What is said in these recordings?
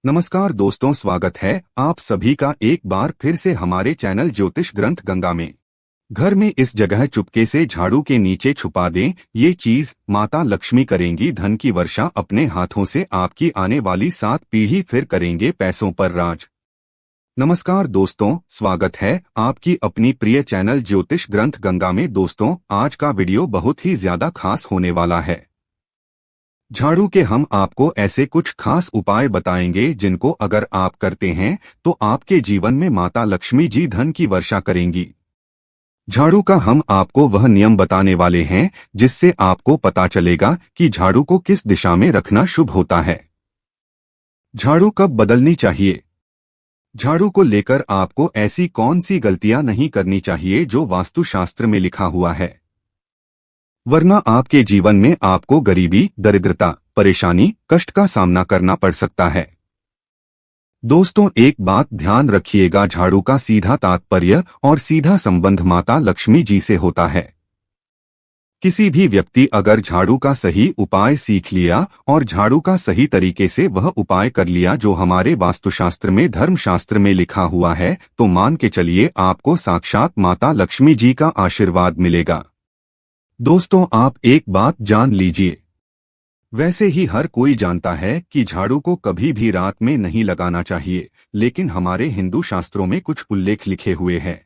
नमस्कार दोस्तों, स्वागत है आप सभी का एक बार फिर से हमारे चैनल ज्योतिष ग्रंथ गंगा में। घर में इस जगह चुपके से झाड़ू के नीचे छुपा दें। ये चीज माता लक्ष्मी करेंगी धन की वर्षा, अपने हाथों से आपकी आने वाली 7 पीढ़ी फिर करेंगे पैसों पर राज। नमस्कार दोस्तों, स्वागत है आपकी अपनी प्रिय चैनल ज्योतिष ग्रंथ गंगा में। दोस्तों, आज का वीडियो बहुत ही ज्यादा खास होने वाला है। झाड़ू के हम आपको ऐसे कुछ खास उपाय बताएंगे जिनको अगर आप करते हैं तो आपके जीवन में माता लक्ष्मी जी धन की वर्षा करेंगी। झाड़ू का हम आपको वह नियम बताने वाले हैं जिससे आपको पता चलेगा कि झाड़ू को किस दिशा में रखना शुभ होता है। झाड़ू कब बदलनी चाहिए। झाड़ू को लेकर आपको ऐसी कौन सी गलतियां नहीं करनी चाहिए जो वास्तुशास्त्र में लिखा हुआ है, वरना आपके जीवन में आपको गरीबी, दरिद्रता, परेशानी, कष्ट का सामना करना पड़ सकता है। दोस्तों, एक बात ध्यान रखिएगा, झाड़ू का सीधा तात्पर्य और सीधा संबंध माता लक्ष्मी जी से होता है। किसी भी व्यक्ति अगर झाड़ू का सही उपाय सीख लिया और झाड़ू का सही तरीके से वह उपाय कर लिया जो हमारे वास्तुशास्त्र में, धर्मशास्त्र में लिखा हुआ है, तो मान के चलिए आपको साक्षात माता लक्ष्मी जी का आशीर्वाद मिलेगा। दोस्तों, आप एक बात जान लीजिए, वैसे ही हर कोई जानता है कि झाड़ू को कभी भी रात में नहीं लगाना चाहिए, लेकिन हमारे हिंदू शास्त्रों में कुछ उल्लेख लिखे हुए हैं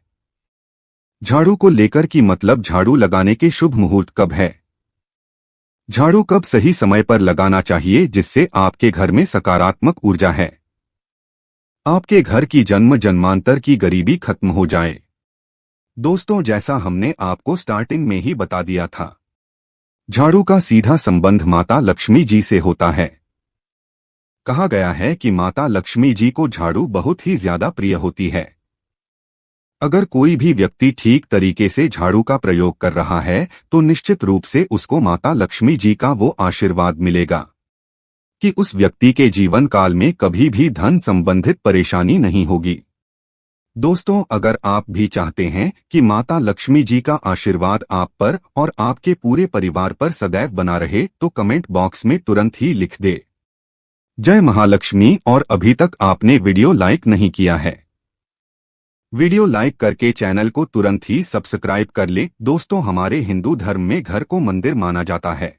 झाड़ू को लेकर कि मतलब झाड़ू लगाने के शुभ मुहूर्त कब है, झाड़ू कब सही समय पर लगाना चाहिए जिससे आपके घर में सकारात्मक ऊर्जा है, आपके घर की जन्म जन्मांतर की गरीबी खत्म हो जाए। दोस्तों, जैसा हमने आपको स्टार्टिंग में ही बता दिया था, झाड़ू का सीधा संबंध माता लक्ष्मी जी से होता है। कहा गया है कि माता लक्ष्मी जी को झाड़ू बहुत ही ज्यादा प्रिय होती है। अगर कोई भी व्यक्ति ठीक तरीके से झाड़ू का प्रयोग कर रहा है तो निश्चित रूप से उसको माता लक्ष्मी जी का वो आशीर्वाद मिलेगा कि उस व्यक्ति के जीवन काल में कभी भी धन संबंधित परेशानी नहीं होगी। दोस्तों, अगर आप भी चाहते हैं कि माता लक्ष्मी जी का आशीर्वाद आप पर और आपके पूरे परिवार पर सदैव बना रहे तो कमेंट बॉक्स में तुरंत ही लिख दे जय महालक्ष्मी। और अभी तक आपने वीडियो लाइक नहीं किया है, वीडियो लाइक करके चैनल को तुरंत ही सब्सक्राइब कर ले। दोस्तों, हमारे हिंदू धर्म में घर को मंदिर माना जाता है,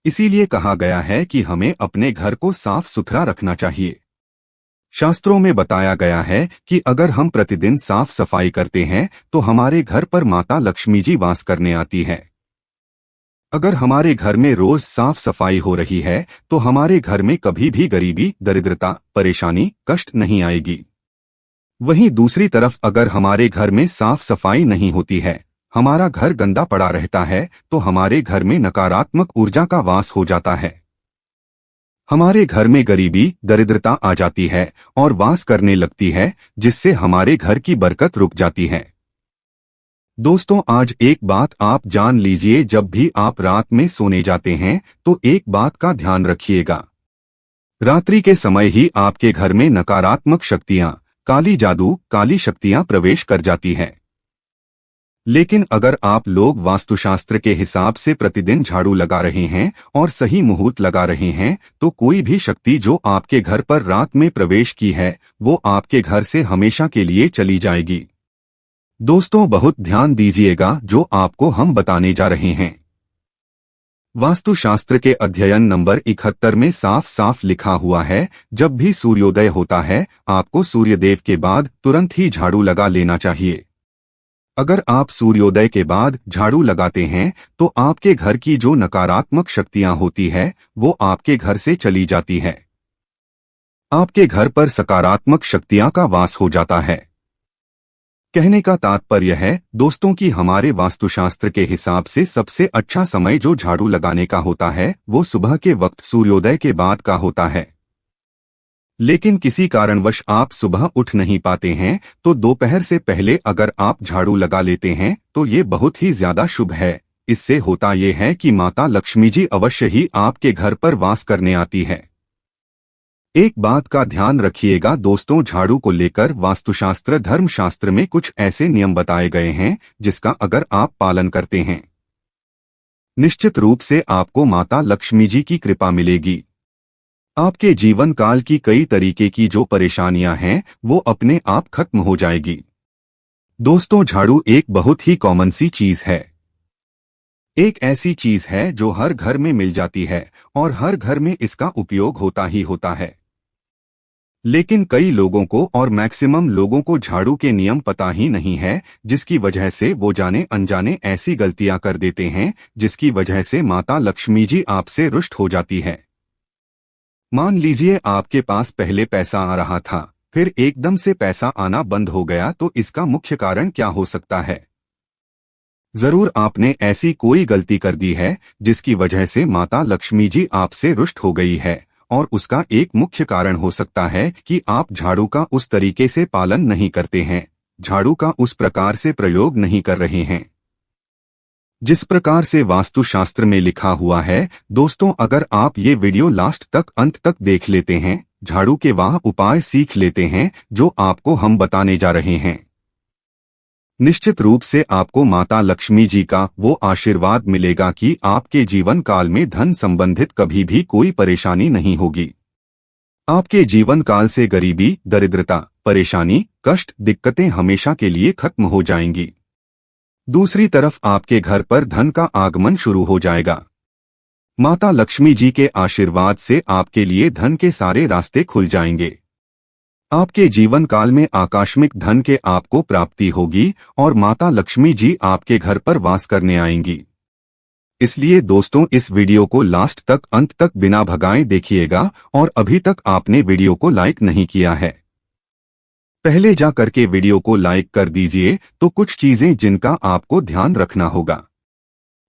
इसीलिए कहा गया है कि हमें अपने घर को साफ सुथरा रखना चाहिए। शास्त्रों में बताया गया है कि अगर हम प्रतिदिन साफ सफाई करते हैं तो हमारे घर पर माता लक्ष्मी जी वास करने आती है। अगर हमारे घर में रोज साफ सफाई हो रही है तो हमारे घर में कभी भी गरीबी, दरिद्रता, परेशानी, कष्ट नहीं आएगी। वहीं दूसरी तरफ अगर हमारे घर में साफ सफाई नहीं होती है, हमारा घर गंदा पड़ा रहता है, तो हमारे घर में नकारात्मक ऊर्जा का वास हो जाता है। हमारे घर में गरीबी, दरिद्रता आ जाती है और वास करने लगती है, जिससे हमारे घर की बरकत रुक जाती है। दोस्तों, आज एक बात आप जान लीजिए, जब भी आप रात में सोने जाते हैं तो एक बात का ध्यान रखिएगा, रात्रि के समय ही आपके घर में नकारात्मक शक्तियां, काली जादू, काली शक्तियां प्रवेश कर जाती हैं। लेकिन अगर आप लोग वास्तुशास्त्र के हिसाब से प्रतिदिन झाड़ू लगा रहे हैं और सही मुहूर्त लगा रहे हैं तो कोई भी शक्ति जो आपके घर पर रात में प्रवेश की है वो आपके घर से हमेशा के लिए चली जाएगी। दोस्तों, बहुत ध्यान दीजिएगा जो आपको हम बताने जा रहे हैं। वास्तुशास्त्र के अध्ययन नंबर 71 में साफ साफ लिखा हुआ है, जब भी सूर्योदय होता है आपको सूर्यदेव के बाद तुरंत ही झाड़ू लगा लेना चाहिए। अगर आप सूर्योदय के बाद झाड़ू लगाते हैं तो आपके घर की जो नकारात्मक शक्तियां होती है वो आपके घर से चली जाती है, आपके घर पर सकारात्मक शक्तियां का वास हो जाता है। कहने का तात्पर्य है दोस्तों कि हमारे वास्तुशास्त्र के हिसाब से सबसे अच्छा समय जो झाड़ू लगाने का होता है वो सुबह के वक्त सूर्योदय के बाद का होता है। लेकिन किसी कारणवश आप सुबह उठ नहीं पाते हैं तो दोपहर से पहले अगर आप झाड़ू लगा लेते हैं तो ये बहुत ही ज्यादा शुभ है। इससे होता ये है कि माता लक्ष्मी जी अवश्य ही आपके घर पर वास करने आती है। एक बात का ध्यान रखिएगा दोस्तों, झाड़ू को लेकर वास्तुशास्त्र, धर्मशास्त्र में कुछ ऐसे नियम बताए गए हैं जिसका अगर आप पालन करते हैं निश्चित रूप से आपको माता लक्ष्मी जी की कृपा मिलेगी। आपके जीवन काल की कई तरीके की जो परेशानियां हैं वो अपने आप खत्म हो जाएगी। दोस्तों, झाड़ू एक बहुत ही कॉमन सी चीज है। एक ऐसी चीज है जो हर घर में मिल जाती है और हर घर में इसका उपयोग होता ही होता है। लेकिन कई लोगों को और मैक्सिमम लोगों को झाड़ू के नियम पता ही नहीं है, जिसकी वजह से वो जाने अनजाने ऐसी गलतियां कर देते हैं जिसकी वजह से माता लक्ष्मी जी आपसे रुष्ट हो जाती है। मान लीजिए आपके पास पहले पैसा आ रहा था, फिर एकदम से पैसा आना बंद हो गया, तो इसका मुख्य कारण क्या हो सकता है? जरूर आपने ऐसी कोई गलती कर दी है जिसकी वजह से माता लक्ष्मी जी आपसे रुष्ट हो गई है, और उसका एक मुख्य कारण हो सकता है कि आप झाड़ू का उस तरीके से पालन नहीं करते हैं, झाड़ू का उस प्रकार से प्रयोग नहीं कर रहे हैं जिस प्रकार से वास्तुशास्त्र में लिखा हुआ है। दोस्तों, अगर आप ये वीडियो लास्ट तक अंत तक देख लेते हैं, झाड़ू के वह उपाय सीख लेते हैं जो आपको हम बताने जा रहे हैं, निश्चित रूप से आपको माता लक्ष्मी जी का वो आशीर्वाद मिलेगा कि आपके जीवन काल में धन संबंधित कभी भी कोई परेशानी नहीं होगी। आपके जीवन काल से गरीबी, दरिद्रता, परेशानी, कष्ट, दिक्कतें हमेशा के लिए खत्म हो जाएंगी। दूसरी तरफ आपके घर पर धन का आगमन शुरू हो जाएगा। माता लक्ष्मी जी के आशीर्वाद से आपके लिए धन के सारे रास्ते खुल जाएंगे। आपके जीवन काल में आकस्मिक धन के आपको प्राप्ति होगी और माता लक्ष्मी जी आपके घर पर वास करने आएंगी। इसलिए दोस्तों, इस वीडियो को लास्ट तक अंत तक बिना भगाए देखिएगा, और अभी तक आपने वीडियो को लाइक नहीं किया है, पहले जा करके वीडियो को लाइक कर दीजिए। तो कुछ चीजें जिनका आपको ध्यान रखना होगा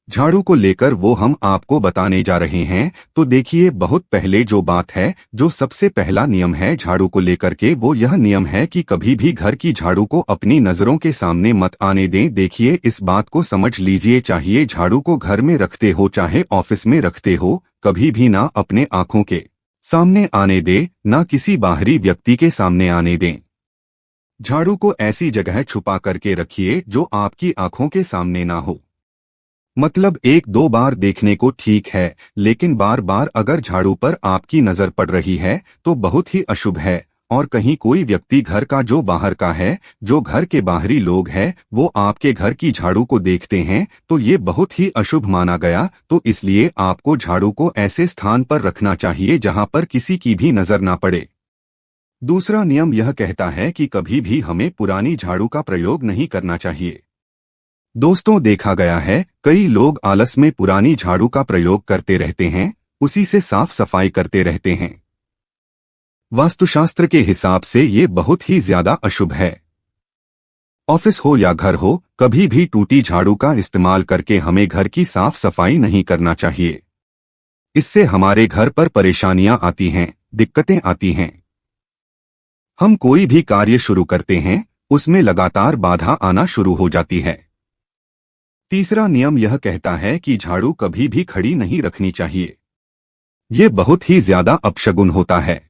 झाड़ू को लेकर वो हम आपको बताने जा रहे हैं। तो देखिए, बहुत पहले जो बात है, जो सबसे पहला नियम है झाड़ू को लेकर के, वो यह नियम है कि कभी भी घर की झाड़ू को अपनी नजरों के सामने मत आने दें। देखिए, इस बात को समझ लीजिए, चाहिए झाड़ू को घर में रखते हो चाहे ऑफिस में रखते हो, कभी भी ना अपने आंखों के सामने आने दे, ना किसी बाहरी व्यक्ति के सामने आने दें। झाड़ू को ऐसी जगह छुपा करके रखिए जो आपकी आंखों के सामने ना हो। मतलब एक दो बार देखने को ठीक है, लेकिन बार बार अगर झाड़ू पर आपकी नजर पड़ रही है तो बहुत ही अशुभ है। और कहीं कोई व्यक्ति घर का जो बाहर का है, जो घर के बाहरी लोग हैं, वो आपके घर की झाड़ू को देखते हैं तो ये बहुत ही अशुभ माना गया। तो इसलिए आपको झाड़ू को ऐसे स्थान पर रखना चाहिए जहां पर किसी की भी नजर ना पड़े। दूसरा नियम यह कहता है कि कभी भी हमें पुरानी झाड़ू का प्रयोग नहीं करना चाहिए। दोस्तों, देखा गया है कई लोग आलस में पुरानी झाड़ू का प्रयोग करते रहते हैं, उसी से साफ सफाई करते रहते हैं। वास्तुशास्त्र के हिसाब से ये बहुत ही ज्यादा अशुभ है। ऑफिस हो या घर हो, कभी भी टूटी झाड़ू का इस्तेमाल करके हमें घर की साफ सफाई नहीं करना चाहिए। इससे हमारे घर पर परेशानियां आती हैं, दिक्कतें आती हैं। हम कोई भी कार्य शुरू करते हैं, उसमें लगातार बाधा आना शुरू हो जाती है। तीसरा नियम यह कहता है कि झाड़ू कभी भी खड़ी नहीं रखनी चाहिए। ये बहुत ही ज्यादा अपशगुन होता है।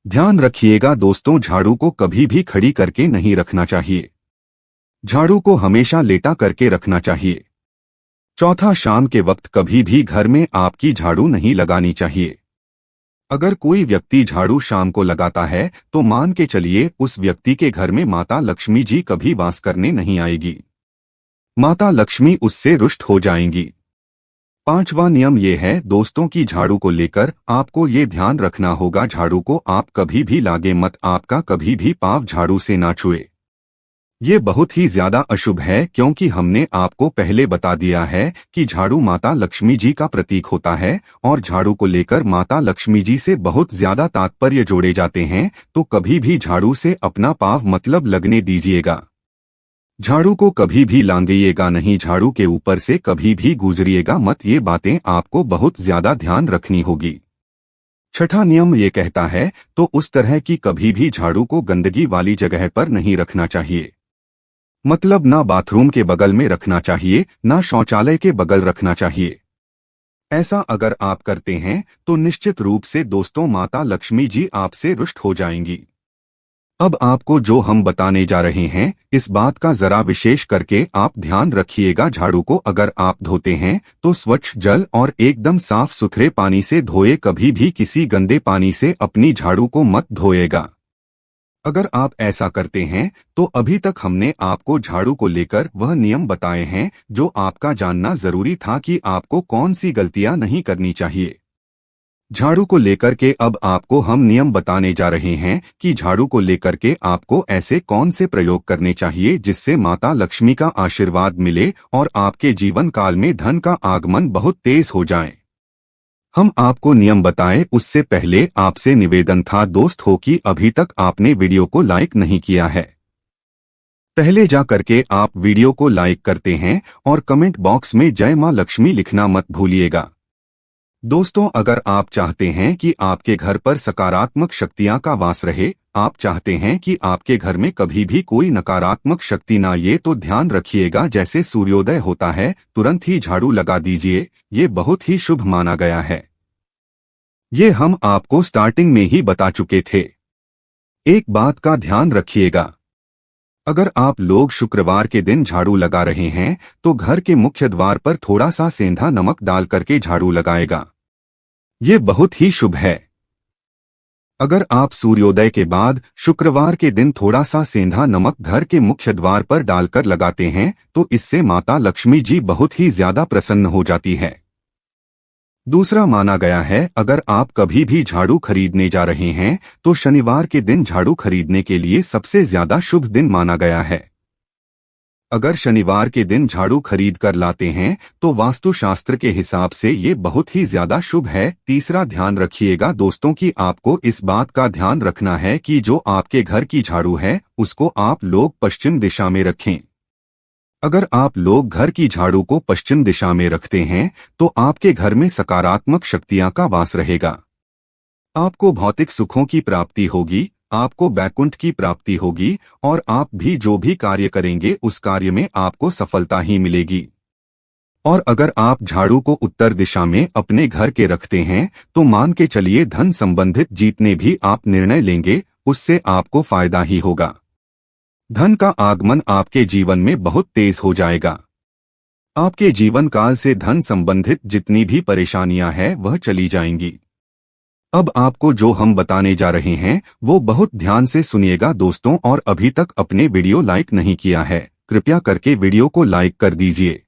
ध्यान रखिएगा दोस्तों, झाड़ू को कभी भी खड़ी करके नहीं रखना चाहिए। झाड़ू को हमेशा लेटा करके रखना चाहिए। चौथा, शाम के वक्त कभी भी घर में आपकी झाड़ू नहीं लगानी चाहिए। अगर कोई व्यक्ति झाड़ू शाम को लगाता है तो मान के चलिए उस व्यक्ति के घर में माता लक्ष्मी जी कभी वास करने नहीं आएगी। माता लक्ष्मी उससे रुष्ट हो जाएंगी। पांचवा नियम ये है दोस्तों कि झाड़ू को लेकर आपको ये ध्यान रखना होगा, झाड़ू को आप कभी भी लागे मत, आपका कभी भी पांव झाड़ू से ना छुए। ये बहुत ही ज्यादा अशुभ है, क्योंकि हमने आपको पहले बता दिया है कि झाड़ू माता लक्ष्मी जी का प्रतीक होता है और झाड़ू को लेकर माता लक्ष्मी जी से बहुत ज्यादा तात्पर्य जोड़े जाते हैं। तो कभी भी झाड़ू से अपना पांव मतलब लगने दीजिएगा। झाड़ू को कभी भी लांघिएगा नहीं, झाड़ू के ऊपर से कभी भी गुजरिएगा मत। ये बातें आपको बहुत ज्यादा ध्यान रखनी होगी। छठा नियम ये कहता है तो उस तरह की कभी भी झाड़ू को गंदगी वाली जगह पर नहीं रखना चाहिए। मतलब ना बाथरूम के बगल में रखना चाहिए, ना शौचालय के बगल रखना चाहिए। ऐसा अगर आप करते हैं तो निश्चित रूप से दोस्तों माता लक्ष्मी जी आपसे रुष्ट हो जाएंगी। अब आपको जो हम बताने जा रहे हैं इस बात का जरा विशेष करके आप ध्यान रखिएगा। झाड़ू को अगर आप धोते हैं तो स्वच्छ जल और एकदम साफ सुथरे पानी से धोए, कभी भी किसी गंदे पानी से अपनी झाड़ू को मत धोएगा। अगर आप ऐसा करते हैं तो अभी तक हमने आपको झाड़ू को लेकर वह नियम बताए हैं जो आपका जानना जरूरी था कि आपको कौन सी गलतियां नहीं करनी चाहिए। झाड़ू को लेकर के अब आपको हम नियम बताने जा रहे हैं कि झाड़ू को लेकर के आपको ऐसे कौन से प्रयोग करने चाहिए जिससे माता लक्ष्मी का आशीर्वाद मिले और आपके जीवन काल में धन का आगमन बहुत तेज हो जाए। हम आपको नियम बताएं उससे पहले आपसे निवेदन था दोस्त हो कि अभी तक आपने वीडियो को लाइक नहीं किया है, पहले जा करके आप वीडियो को लाइक करते हैं और कमेंट बॉक्स में जय मां लक्ष्मी लिखना मत भूलिएगा। दोस्तों, अगर आप चाहते हैं कि आपके घर पर सकारात्मक शक्तियां का वास रहे, आप चाहते हैं कि आपके घर में कभी भी कोई नकारात्मक शक्ति ना आए, तो ध्यान रखिएगा जैसे सूर्योदय होता है तुरंत ही झाड़ू लगा दीजिए। ये बहुत ही शुभ माना गया है। ये हम आपको स्टार्टिंग में ही बता चुके थे। एक बात का ध्यान रखिएगा, अगर आप लोग शुक्रवार के दिन झाड़ू लगा रहे हैं तो घर के मुख्य द्वार पर थोड़ा सा सेंधा नमक डाल करके झाड़ू लगाएगा। ये बहुत ही शुभ है। अगर आप सूर्योदय के बाद शुक्रवार के दिन थोड़ा सा सेंधा नमक घर के मुख्य द्वार पर डालकर लगाते हैं तो इससे माता लक्ष्मी जी बहुत ही ज्यादा प्रसन्न हो जाती है। दूसरा माना गया है, अगर आप कभी भी झाड़ू खरीदने जा रहे हैं तो शनिवार के दिन झाड़ू खरीदने के लिए सबसे ज्यादा शुभ दिन माना गया है। अगर शनिवार के दिन झाड़ू खरीद कर लाते हैं तो वास्तुशास्त्र के हिसाब से ये बहुत ही ज्यादा शुभ है। तीसरा ध्यान रखिएगा दोस्तों कि आपको इस बात का ध्यान रखना है कि जो आपके घर की झाड़ू है उसको आप लोग पश्चिम दिशा में रखें। अगर आप लोग घर की झाड़ू को पश्चिम दिशा में रखते हैं तो आपके घर में सकारात्मक शक्तियां का वास रहेगा। आपको भौतिक सुखों की प्राप्ति होगी, आपको बैकुंठ की प्राप्ति होगी और आप भी जो भी कार्य करेंगे उस कार्य में आपको सफलता ही मिलेगी। और अगर आप झाड़ू को उत्तर दिशा में अपने घर के रखते हैं तो मान के चलिए धन संबंधित जितने भी आप निर्णय लेंगे उससे आपको फायदा ही होगा। धन का आगमन आपके जीवन में बहुत तेज हो जाएगा। आपके जीवन काल से धन संबंधित जितनी भी परेशानियां हैं वह चली जाएंगी। अब आपको जो हम बताने जा रहे हैं वो बहुत ध्यान से सुनिएगा दोस्तों, और अभी तक अपने वीडियो लाइक नहीं किया है कृपया करके वीडियो को लाइक कर दीजिए।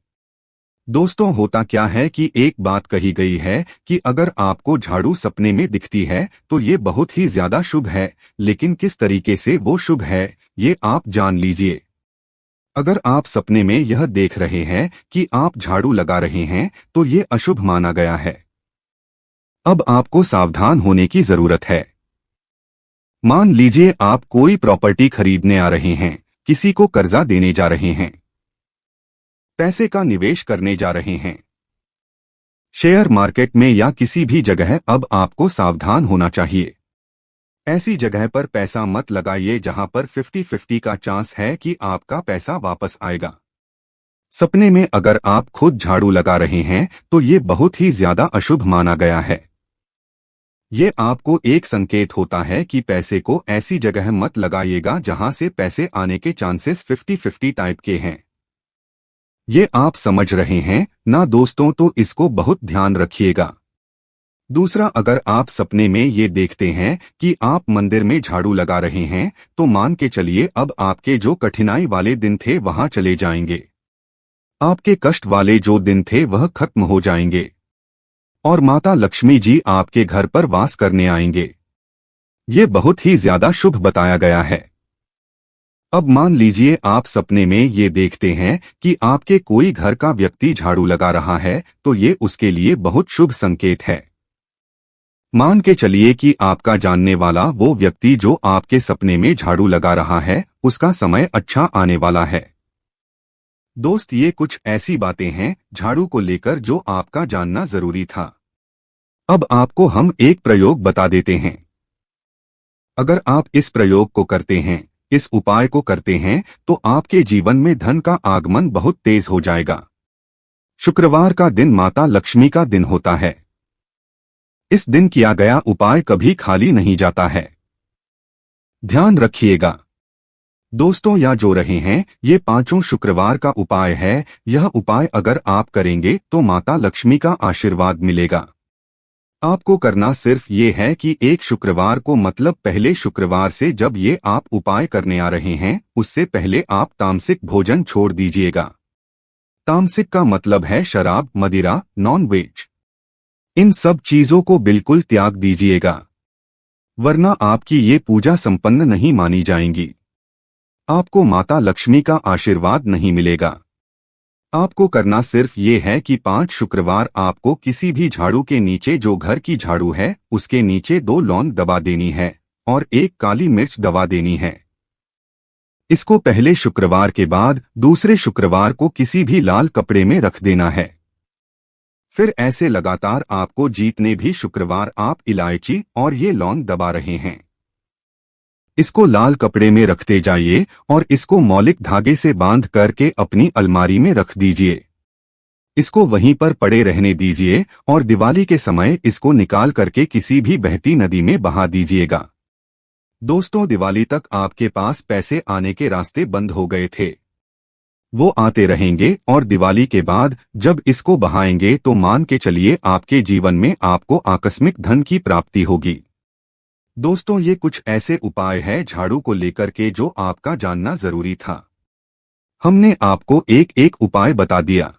दोस्तों, होता क्या है कि एक बात कही गई है कि अगर आपको झाड़ू सपने में दिखती है तो ये बहुत ही ज्यादा शुभ है, लेकिन किस तरीके से वो शुभ है ये आप जान लीजिए। अगर आप सपने में यह देख रहे हैं कि आप झाड़ू लगा रहे हैं तो ये अशुभ माना गया है। अब आपको सावधान होने की जरूरत है। मान लीजिए आप कोई प्रॉपर्टी खरीदने आ रहे हैं, किसी को कर्जा देने जा रहे हैं, पैसे का निवेश करने जा रहे हैं, शेयर मार्केट में या किसी भी जगह, अब आपको सावधान होना चाहिए। ऐसी जगह पर पैसा मत लगाइए जहां पर 50-50 का चांस है कि आपका पैसा वापस आएगा। सपने में अगर आप खुद झाड़ू लगा रहे हैं तो ये बहुत ही ज्यादा अशुभ माना गया है। ये आपको एक संकेत होता है कि पैसे को ऐसी जगह मत लगाइएगा जहां से पैसे आने के चांसेस 50-50 टाइप के हैं। ये आप समझ रहे हैं ना दोस्तों, तो इसको बहुत ध्यान रखिएगा। दूसरा, अगर आप सपने में ये देखते हैं कि आप मंदिर में झाड़ू लगा रहे हैं तो मान के चलिए अब आपके जो कठिनाई वाले दिन थे वहां चले जाएंगे। आपके कष्ट वाले जो दिन थे वह खत्म हो जाएंगे और माता लक्ष्मी जी आपके घर पर वास करने आएंगे। ये बहुत ही ज्यादा शुभ बताया गया है। अब मान लीजिए आप सपने में ये देखते हैं कि आपके कोई घर का व्यक्ति झाड़ू लगा रहा है तो ये उसके लिए बहुत शुभ संकेत है। मान के चलिए कि आपका जानने वाला वो व्यक्ति जो आपके सपने में झाड़ू लगा रहा है उसका समय अच्छा आने वाला है। दोस्त, ये कुछ ऐसी बातें हैं झाड़ू को लेकर जो आपका जानना जरूरी था। अब आपको हम एक प्रयोग बता देते हैं। अगर आप इस प्रयोग को करते हैं, इस उपाय को करते हैं तो आपके जीवन में धन का आगमन बहुत तेज हो जाएगा। शुक्रवार का दिन माता लक्ष्मी का दिन होता है। इस दिन किया गया उपाय कभी खाली नहीं जाता है। ध्यान रखिएगा। दोस्तों, या जो रहे हैं, ये पांचों शुक्रवार का उपाय है। यह उपाय अगर आप करेंगे तो माता लक्ष्मी का आशीर्वाद मिलेगा। आपको करना सिर्फ ये है कि एक शुक्रवार को, मतलब पहले शुक्रवार से जब ये आप उपाय करने आ रहे हैं, उससे पहले आप तामसिक भोजन छोड़ दीजिएगा। तामसिक का मतलब है शराब, मदिरा, नॉन वेज। इन सब चीजों को बिल्कुल त्याग दीजिएगा, वरना आपकी ये पूजा संपन्न नहीं मानी जाएंगी। आपको माता लक्ष्मी का आशीर्वाद नहीं मिलेगा। आपको करना सिर्फ ये है कि 5 शुक्रवार आपको किसी भी झाड़ू के नीचे, जो घर की झाड़ू है, उसके नीचे 2 लौंग दबा देनी है और 1 काली मिर्च दबा देनी है। इसको पहले शुक्रवार के बाद दूसरे शुक्रवार को किसी भी लाल कपड़े में रख देना है। फिर ऐसे लगातार आपको जितने भी शुक्रवार आप इलायची और ये लौंग दबा रहे हैं, इसको लाल कपड़े में रखते जाइए और इसको मौलिक धागे से बांध करके अपनी अलमारी में रख दीजिए। इसको वहीं पर पड़े रहने दीजिए और दिवाली के समय इसको निकाल करके किसी भी बहती नदी में बहा दीजिएगा। दोस्तों, दिवाली तक आपके पास पैसे आने के रास्ते बंद हो गए थे, वो आते रहेंगे और दिवाली के बाद जब इसको बहाएंगे तो मान के चलिए आपके जीवन में आपको आकस्मिक धन की प्राप्ति होगी। दोस्तों, ये कुछ ऐसे उपाय हैं झाड़ू को लेकर के जो आपका जानना जरूरी था। हमने आपको एक एक उपाय बता दिया।